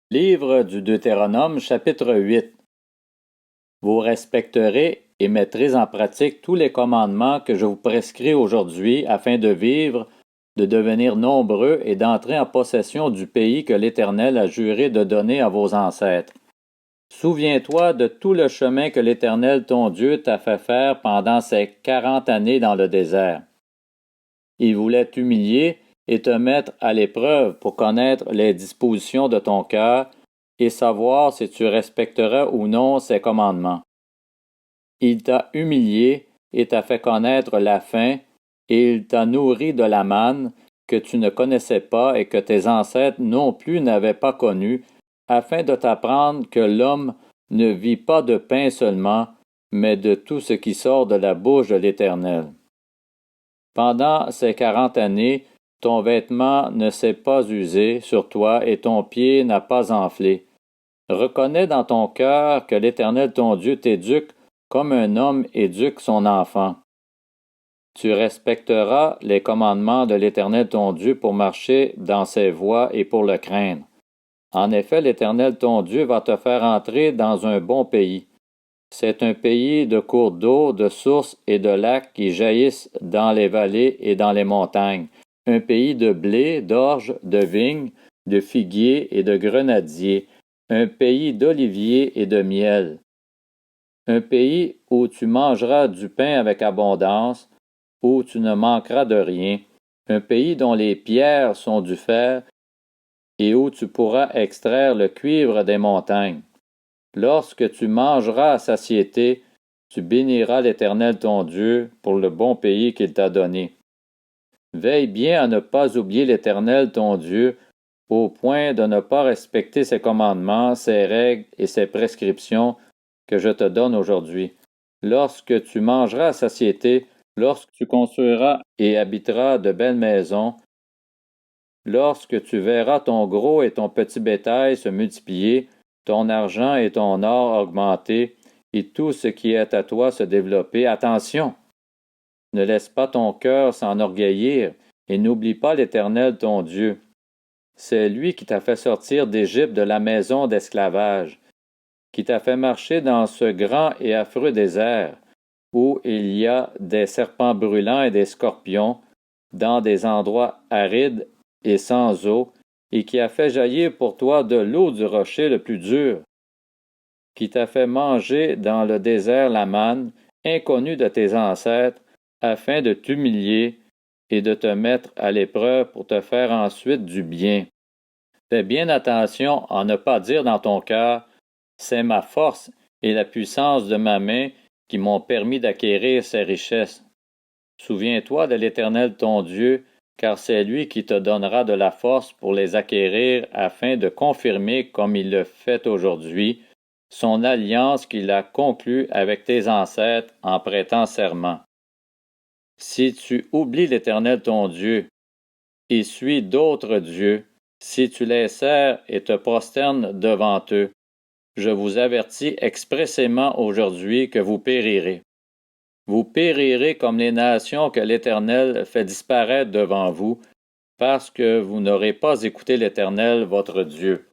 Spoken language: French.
Livre du Deutéronome, chapitre 8. Vous respecterez et mettrez en pratique tous les commandements que je vous prescris aujourd'hui afin de vivre, de devenir nombreux et d'entrer en possession du pays que l'Éternel a juré de donner à vos ancêtres. Souviens-toi de tout le chemin que l'Éternel ton Dieu t'a fait faire pendant ces 40 années dans le désert. Il voulait t'humilier et te mettre à l'épreuve pour connaître les dispositions de ton cœur et savoir si tu respecteras ou non ses commandements. Il t'a humilié et t'a fait connaître la faim, et il t'a nourri de la manne que tu ne connaissais pas et que tes ancêtres non plus n'avaient pas connue, afin de t'apprendre que l'homme ne vit pas de pain seulement, mais de tout ce qui sort de la bouche de l'Éternel. Pendant ces 40 années, ton vêtement ne s'est pas usé sur toi et ton pied n'a pas enflé. Reconnais dans ton cœur que l'Éternel ton Dieu t'éduque comme un homme éduque son enfant. Tu respecteras les commandements de l'Éternel ton Dieu pour marcher dans ses voies et pour le craindre. En effet, l'Éternel ton Dieu va te faire entrer dans un bon pays. C'est un pays de cours d'eau, de sources et de lacs qui jaillissent dans les vallées et dans les montagnes, un pays de blé, d'orge, de vignes, de figuiers et de grenadiers, un pays d'oliviers et de miel. Un pays où tu mangeras du pain avec abondance, où tu ne manqueras de rien, un pays dont les pierres sont du fer et où tu pourras extraire le cuivre des montagnes. Lorsque tu mangeras à satiété, tu béniras l'Éternel ton Dieu pour le bon pays qu'il t'a donné. Veille bien à ne pas oublier l'Éternel ton Dieu, au point de ne pas respecter ses commandements, ses règles et ses prescriptions que je te donne aujourd'hui. Lorsque tu mangeras à satiété, lorsque tu construiras et habiteras de belles maisons, lorsque tu verras ton gros et ton petit bétail se multiplier, ton argent et ton or augmenter, et tout ce qui est à toi se développer, attention! Ne laisse pas ton cœur s'enorgueillir, et n'oublie pas l'Éternel ton Dieu. C'est lui qui t'a fait sortir d'Égypte de la maison d'esclavage, qui t'a fait marcher dans ce grand et affreux désert, où il y a des serpents brûlants et des scorpions, dans des endroits arides et sans eau, et qui a fait jaillir pour toi de l'eau du rocher le plus dur, qui t'a fait manger dans le désert la manne, inconnue de tes ancêtres, afin de t'humilier et de te mettre à l'épreuve pour te faire ensuite du bien. Fais bien attention à ne pas dire dans ton cœur « C'est ma force et la puissance de ma main qui m'ont permis d'acquérir ces richesses. » Souviens-toi de l'Éternel ton Dieu, car c'est lui qui te donnera de la force pour les acquérir afin de confirmer, comme il le fait aujourd'hui, son alliance qu'il a conclue avec tes ancêtres en prêtant serment. Si tu oublies l'Éternel ton Dieu et suis d'autres dieux, si tu les sers et te prosternes devant eux, je vous avertis expressément aujourd'hui que vous périrez. Vous périrez comme les nations que l'Éternel fait disparaître devant vous, parce que vous n'aurez pas écouté l'Éternel votre Dieu.